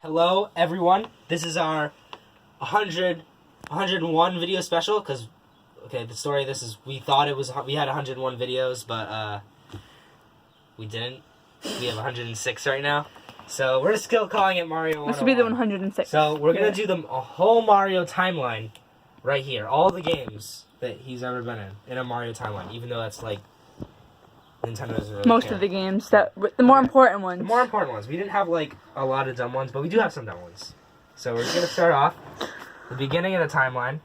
Hello, everyone. This is our 101 video special, because, okay, the story of this is, we had 101 videos, but, we didn't. We have 106 right now. So, we're still calling it Mario 101. This will be the 106. So, we're gonna do a whole Mario timeline right here. All the games that he's ever been in a Mario timeline, even though that's, like, Nintendo doesn't really Most care. of the games, the more important ones. The more important ones. We didn't have, like, a lot of dumb ones, but we do have some dumb ones. So we're going to start off the beginning of the timeline.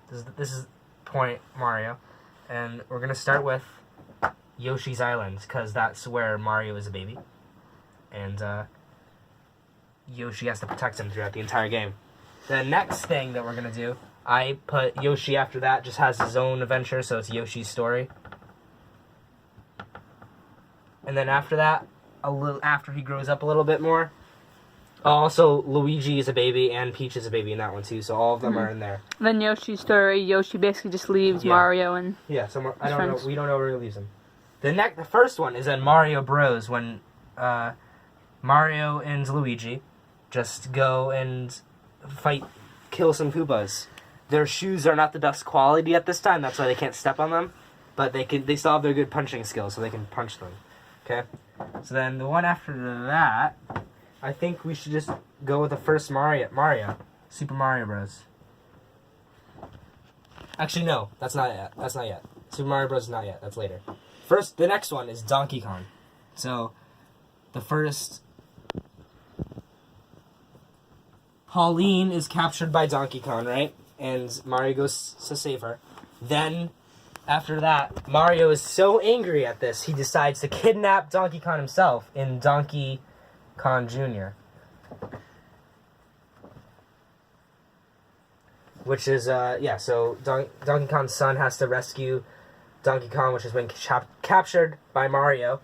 This is Point Mario. And we're going to start with Yoshi's Island, because that's where Mario is a baby. And Yoshi has to protect him throughout the entire game. The next thing that we're going to do, I put Yoshi after that, just has his own adventure, so it's Yoshi's story. And then after that, after he grows up a little bit more, also Luigi is a baby and Peach is a baby in that one too. So all of them are in there. Then Yoshi's story. Yoshi basically just leaves Yeah. Mario and Yeah, so I his don't friends. know. We don't know where he leaves him. The first one is in Mario Bros. When Mario and Luigi just go and kill some Koopas. Their shoes are not the best quality at this time. That's why they can't step on them. But they still have their good punching skills, so they can punch them. Okay, so then the one after that, I think we should just go with the first Mario, Super Mario Bros. Actually, no, that's not yet. That's not yet. Super Mario Bros. Is not yet. That's later. First, the next one is Donkey Kong. So, the first, Pauline is captured by Donkey Kong, right? And Mario goes to save her. Then, after that, Mario is so angry at this, he decides to kidnap Donkey Kong himself in Donkey Kong Jr. Which is, so Donkey Kong's son has to rescue Donkey Kong, which has been captured by Mario.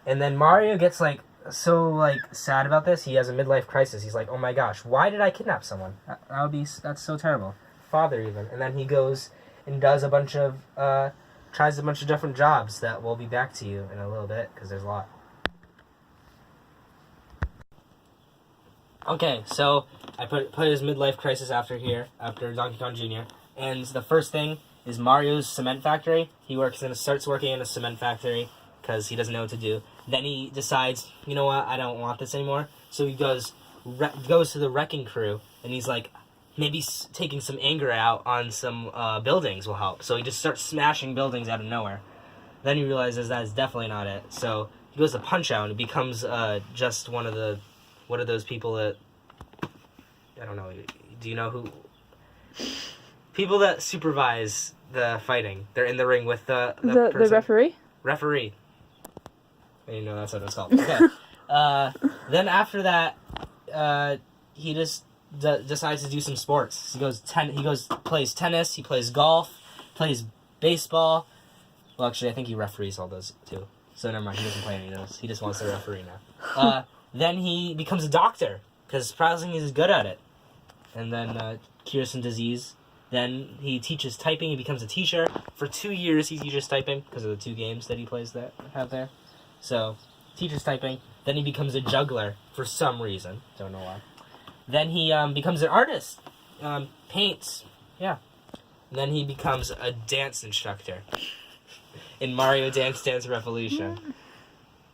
And then Mario gets, so sad about this, he has a midlife crisis. He's like, oh my gosh, why did I kidnap someone? That's so terrible. Father, even. And then he goes and does tries a bunch of different jobs that we'll be back to you in a little bit, because there's a lot. Okay, so I put his midlife crisis after Donkey Kong Jr., and the first thing is Mario's cement factory. He starts working in a cement factory, because he doesn't know what to do. Then he decides, you know what, I don't want this anymore, so he goes to the wrecking crew, and he's like, maybe taking some anger out on some buildings will help. So he just starts smashing buildings out of nowhere. Then he realizes that's definitely not it. So he goes to Punch-Out and becomes just one of those people that, I don't know, do you know who? People that supervise the fighting. They're in the ring with the referee. Referee. I didn't know that's what it's called. Okay. Then after that, he just decides to do some sports. He plays tennis, he plays golf, plays baseball. Well, actually, I think he referees all those too. So never mind, he doesn't play any of those. He just wants to referee now. Then he becomes a doctor, because surprisingly he's good at it. And then cures some disease. Then he teaches typing. He becomes a teacher. For 2 years he teaches typing, because of the 2 games that he plays there. So, teaches typing. Then he becomes a juggler for some reason. Don't know why. Then he becomes an artist, paints, yeah. And then he becomes a dance instructor in Mario Dance Dance Revolution.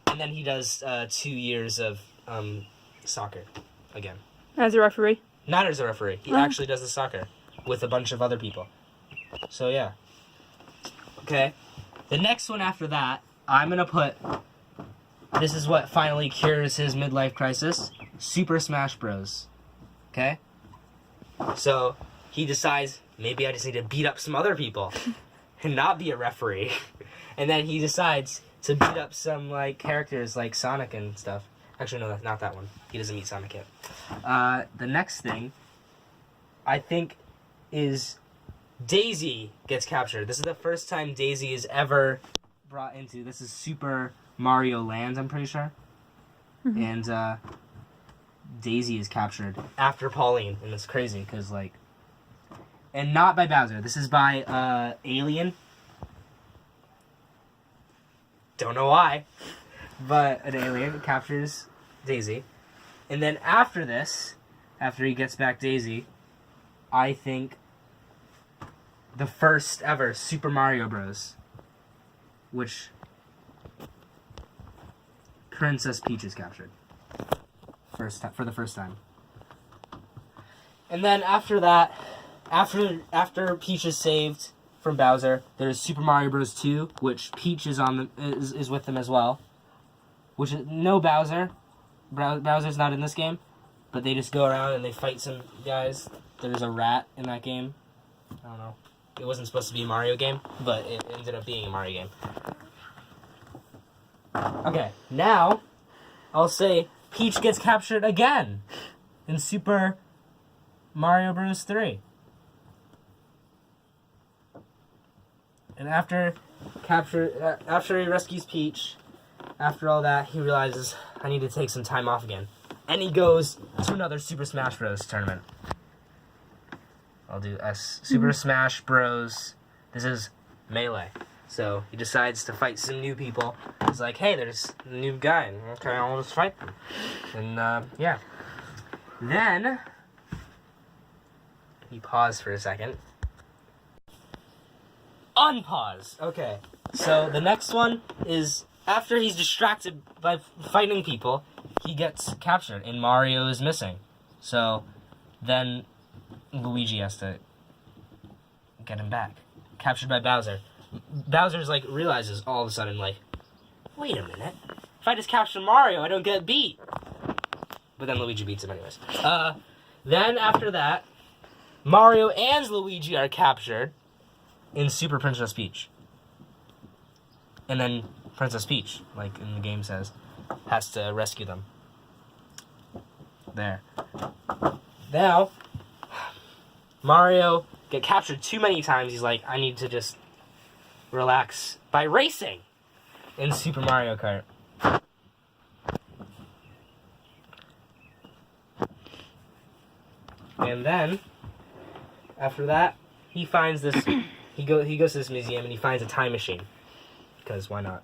And then he does 2 years of soccer again. As a referee. Not as a referee. He actually does the soccer with a bunch of other people. So yeah. Okay. The next one after that, I'm gonna put. This is what finally cures his midlife crisis. Super Smash Bros. Okay? So, he decides, maybe I just need to beat up some other people and not be a referee. And then he decides to beat up some, characters like Sonic and stuff. Actually, no, not that one. He doesn't meet Sonic yet. The next thing, I think, is Daisy gets captured. This is the first time Daisy is ever brought into. This is Super Mario Land, I'm pretty sure. Mm-hmm. And, Daisy is captured after Pauline, and it's crazy because and not by Bowser. This is by Alien. Don't know why, but an alien captures Daisy, And then after this, after he gets back Daisy, I think the first ever Super Mario Bros. Which Princess Peach is captured. For the first time. And then after that, after Peach is saved from Bowser, there's Super Mario Bros. 2, which Peach is is with them as well. Which is no Bowser. Bowser's not in this game, but they just go around and they fight some guys. There's a rat in that game. I don't know. It wasn't supposed to be a Mario game, but it ended up being a Mario game. Okay, now I'll say Peach gets captured again in Super Mario Bros. 3. And after he rescues Peach, after all that, he realizes, I need to take some time off again. And he goes to another Super Smash Bros. Tournament. I'll do Super Smash Bros. This is Melee. So he decides to fight some new people. He's like, hey, there's a new guy. Okay, I'll just fight them. And, yeah. Then, he paused for a second. Unpause. Okay. So the next one is, after he's distracted by fighting people, he gets captured and Mario is missing. So then Luigi has to get him back. Captured by Bowser. Bowser's like realizes all of a sudden, like, wait a minute. If I just capture Mario, I don't get beat. But then Luigi beats him anyways. Then after that, Mario and Luigi are captured in Super Princess Peach. And then Princess Peach, like in the game says, has to rescue them. There. Now, Mario get captured too many times. He's like, I need to just relax by racing in Super Mario Kart. And then, after that, he finds this. He goes to this museum and he finds a time machine. Because why not?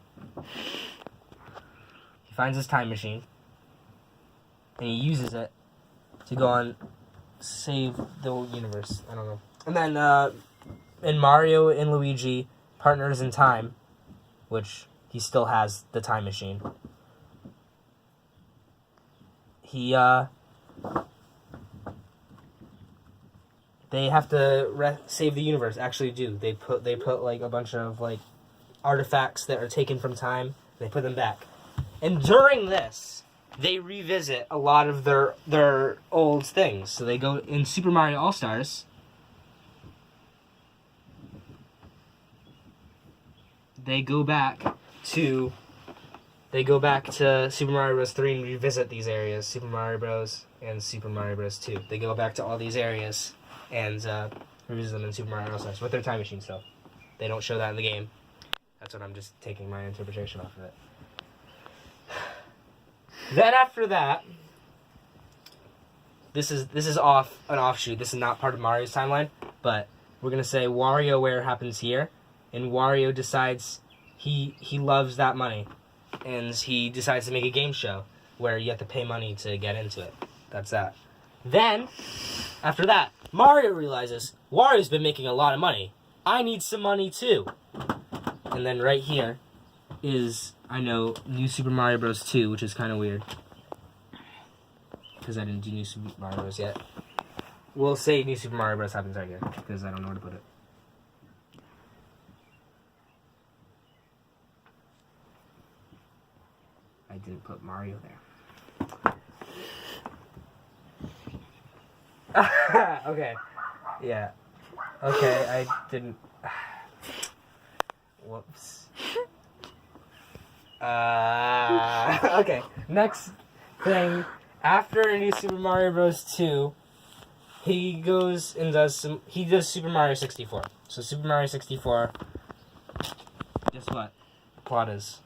He finds his time machine and he uses it to go on save the universe. I don't know. And then and Mario and Luigi partners in time, which he still has the time machine. They have to save the universe. Actually, do they put like a bunch of like artifacts that are taken from time? They put them back, and during this, they revisit a lot of their old things. So they go in Super Mario All-Stars. They go back to Super Mario Bros. 3 and revisit these areas. Super Mario Bros. And Super Mario Bros. 2. They go back to all these areas and revisit them in Super Mario All-Stars with their time machine still. They don't show that in the game. That's what I'm just taking my interpretation off of it. Then after that, this is an offshoot. This is not part of Mario's timeline, but we're gonna say WarioWare happens here, and Wario decides he loves that money, and he decides to make a game show where you have to pay money to get into it. That's that. Then, after that, Mario realizes Wario's been making a lot of money. I need some money too. And then right here is, I know, New Super Mario Bros. 2, which is kind of weird. Because I didn't do New Super Mario Bros. Yet. We'll say New Super Mario Bros. Happens right here, because I don't know where to put it. I didn't put Mario there. Okay. Yeah. Okay, I didn't... Whoops. Okay. Next thing, after New Super Mario Bros. 2, he goes and does Super Mario 64. So Super Mario 64, guess what? Plot is.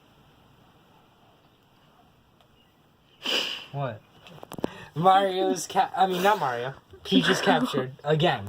What? Not Mario. Peach is captured again.